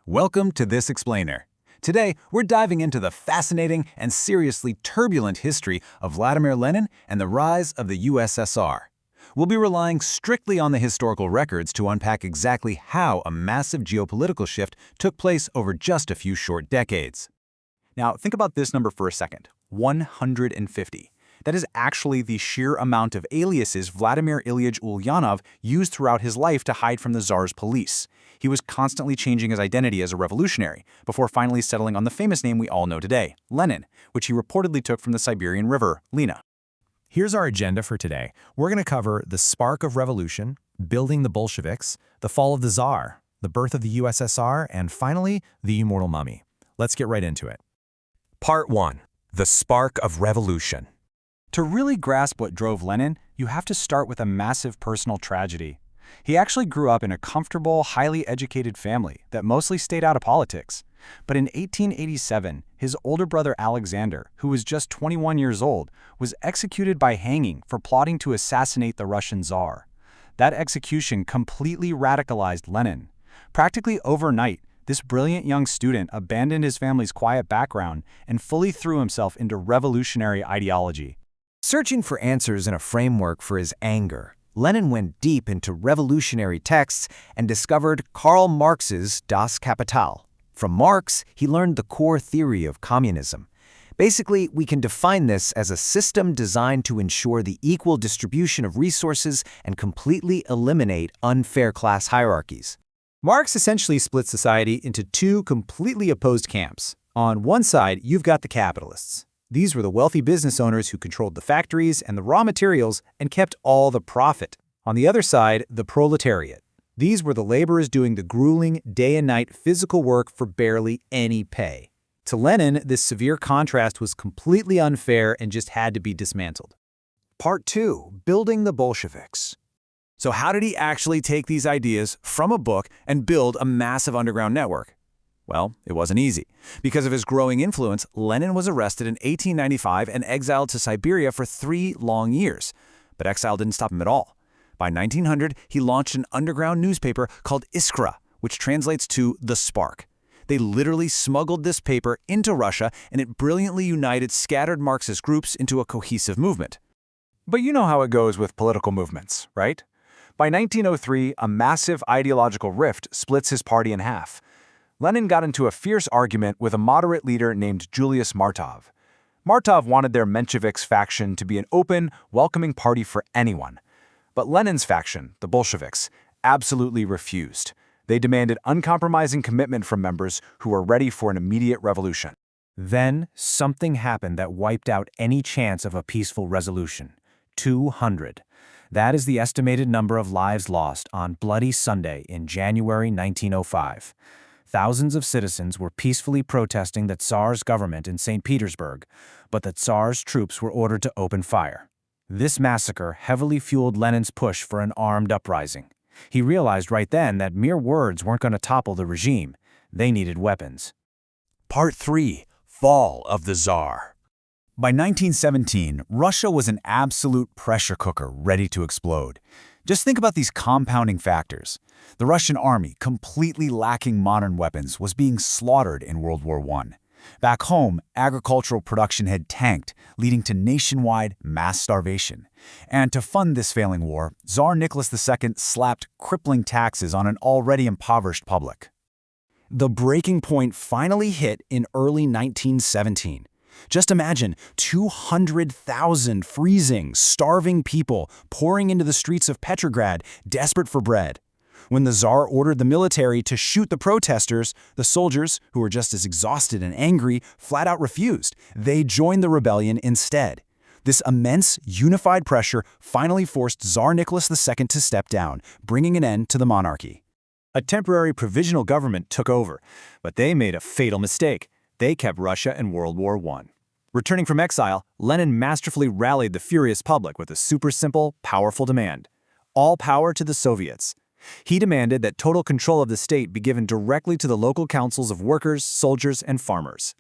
Welcome to This Explainer. Today, we're diving into the fascinating and seriously turbulent history of Vladimir Lenin and the rise of the USSR. We'll be relying strictly on the historical records to unpack exactly how a massive geopolitical shift took place over just a few short decades. Now, think about this number for a second, 150. That is actually the sheer amount of aliases Vladimir Ilyich Ulyanov used throughout his life to hide from the Tsar's police. He was constantly changing his identity as a revolutionary, before finally settling on the famous name we all know today, Lenin, which he reportedly took from the Siberian river, Lena. Here's our agenda for today. We're going to cover the spark of revolution, building the Bolsheviks, the fall of the Tsar, the birth of the USSR, and finally, the immortal mummy. Let's get right into it. Part 1. The Spark of Revolution. To really grasp what drove Lenin, you have to start with a massive personal tragedy. He actually grew up in a comfortable, highly educated family that mostly stayed out of politics. But in 1887, his older brother Alexander, who was just 21 years old, was executed by hanging for plotting to assassinate the Russian Tsar. That execution completely radicalized Lenin. Practically overnight, this brilliant young student abandoned his family's quiet background and fully threw himself into revolutionary ideology. Searching for answers and a framework for his anger, Lenin went deep into revolutionary texts and discovered Karl Marx's Das Kapital. From Marx, he learned the core theory of communism. Basically, we can define this as a system designed to ensure the equal distribution of resources and completely eliminate unfair class hierarchies. Marx essentially split society into two completely opposed camps. On one side, you've got the capitalists. These were the wealthy business owners who controlled the factories and the raw materials and kept all the profit. On the other side, the proletariat. These were the laborers doing the grueling, day and night physical work for barely any pay. To Lenin, this severe contrast was completely unfair and just had to be dismantled. Part 2. Building the Bolsheviks. So how did he actually take these ideas from a book and build a massive underground network? Well, it wasn't easy. Because of his growing influence, Lenin was arrested in 1895 and exiled to Siberia for 3 long years. But exile didn't stop him at all. By 1900, he launched an underground newspaper called Iskra, which translates to The Spark. They literally smuggled this paper into Russia, and it brilliantly united scattered Marxist groups into a cohesive movement. But you know how it goes with political movements, right? By 1903, a massive ideological rift splits his party in half. Lenin got into a fierce argument with a moderate leader named Julius Martov. Martov wanted their Mensheviks faction to be an open, welcoming party for anyone. But Lenin's faction, the Bolsheviks, absolutely refused. They demanded uncompromising commitment from members who were ready for an immediate revolution. Then, something happened that wiped out any chance of a peaceful resolution. 200. That is the estimated number of lives lost on Bloody Sunday in January 1905. Thousands of citizens were peacefully protesting the Tsar's government in St. Petersburg, but the Tsar's troops were ordered to open fire. This massacre heavily fueled Lenin's push for an armed uprising. He realized right then that mere words weren't going to topple the regime. They needed weapons. Part 3. Fall of the Tsar. By 1917, Russia was an absolute pressure cooker ready to explode. Just think about these compounding factors. The Russian army, completely lacking modern weapons, was being slaughtered in World War I. Back home, agricultural production had tanked, leading to nationwide mass starvation. And to fund this failing war, Tsar Nicholas II slapped crippling taxes on an already impoverished public. The breaking point finally hit in early 1917. Just imagine 200,000 freezing, starving people pouring into the streets of Petrograd, desperate for bread. When the Tsar ordered the military to shoot the protesters, the soldiers, who were just as exhausted and angry, flat out refused. They joined the rebellion instead. This immense, unified pressure finally forced Tsar Nicholas II to step down, bringing an end to the monarchy. A temporary provisional government took over, but they made a fatal mistake. They kept Russia in World War I. Returning from exile, Lenin masterfully rallied the furious public with a super simple, powerful demand: all power to the Soviets. He demanded that total control of the state be given directly to the local councils of workers, soldiers, and farmers.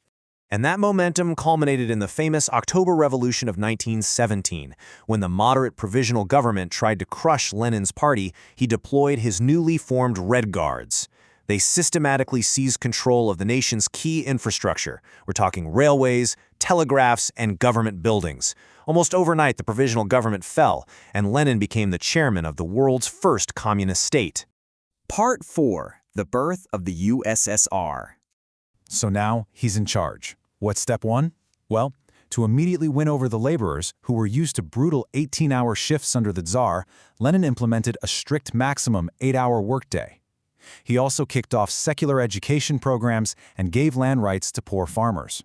And that momentum culminated in the famous October Revolution of 1917. When the moderate provisional government tried to crush Lenin's party, he deployed his newly formed Red Guards. They systematically seized control of the nation's key infrastructure. We're talking railways, telegraphs, and government buildings. Almost overnight, the provisional government fell, and Lenin became the chairman of the world's first communist state. Part 4. The birth of the USSR. So now he's in charge. What's step one? Well, to immediately win over the laborers, who were used to brutal 18-hour shifts under the Tsar, Lenin implemented a strict maximum 8-hour workday. He also kicked off secular education programs and gave land rights to poor farmers.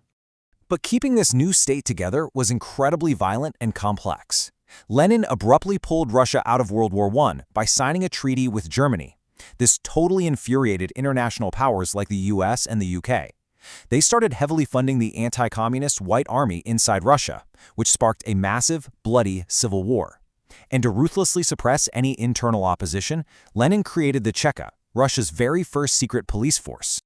But keeping this new state together was incredibly violent and complex. Lenin abruptly pulled Russia out of World War I by signing a treaty with Germany. This totally infuriated international powers like the US and the UK. They started heavily funding the anti-communist White Army inside Russia, which sparked a massive, bloody civil war. And to ruthlessly suppress any internal opposition, Lenin created the Cheka, Russia's very first secret police force.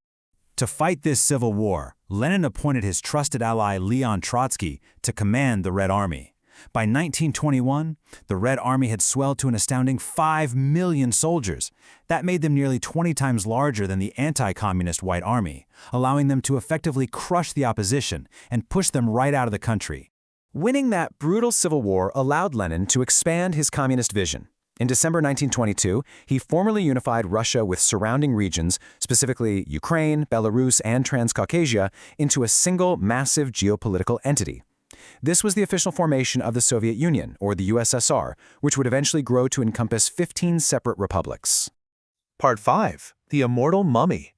To fight this civil war, Lenin appointed his trusted ally Leon Trotsky to command the Red Army. By 1921, the Red Army had swelled to an astounding 5 million soldiers. That made them nearly 20 times larger than the anti-communist White Army, allowing them to effectively crush the opposition and push them right out of the country. Winning that brutal civil war allowed Lenin to expand his communist vision. In December 1922, he formally unified Russia with surrounding regions, specifically Ukraine, Belarus, and Transcaucasia, into a single massive geopolitical entity. This was the official formation of the Soviet Union, or the USSR, which would eventually grow to encompass 15 separate republics. Part 5. The Immortal Mummy.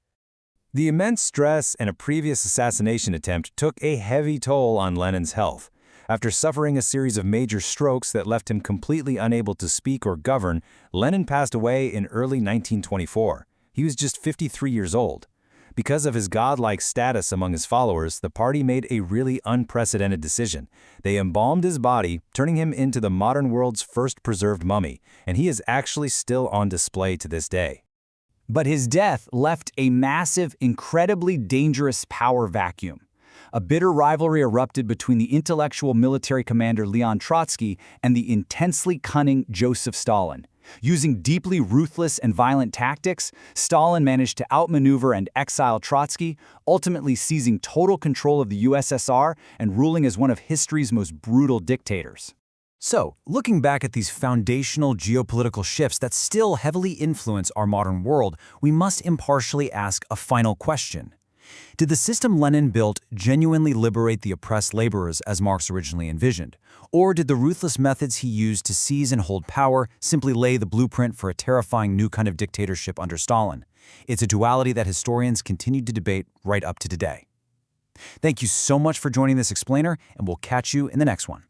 The immense stress and a previous assassination attempt took a heavy toll on Lenin's health. After suffering a series of major strokes that left him completely unable to speak or govern, Lenin passed away in early 1924. He was just 53 years old. Because of his godlike status among his followers, the party made a really unprecedented decision. They embalmed his body, turning him into the modern world's first preserved mummy, and he is actually still on display to this day. But his death left a massive, incredibly dangerous power vacuum. A bitter rivalry erupted between the intellectual military commander Leon Trotsky and the intensely cunning Joseph Stalin. Using deeply ruthless and violent tactics, Stalin managed to outmaneuver and exile Trotsky, ultimately seizing total control of the USSR and ruling as one of history's most brutal dictators. So, looking back at these foundational geopolitical shifts that still heavily influence our modern world, we must impartially ask a final question. Did the system Lenin built genuinely liberate the oppressed laborers as Marx originally envisioned? Or did the ruthless methods he used to seize and hold power simply lay the blueprint for a terrifying new kind of dictatorship under Stalin? It's a duality that historians continue to debate right up to today. Thank you so much for joining this explainer, and we'll catch you in the next one.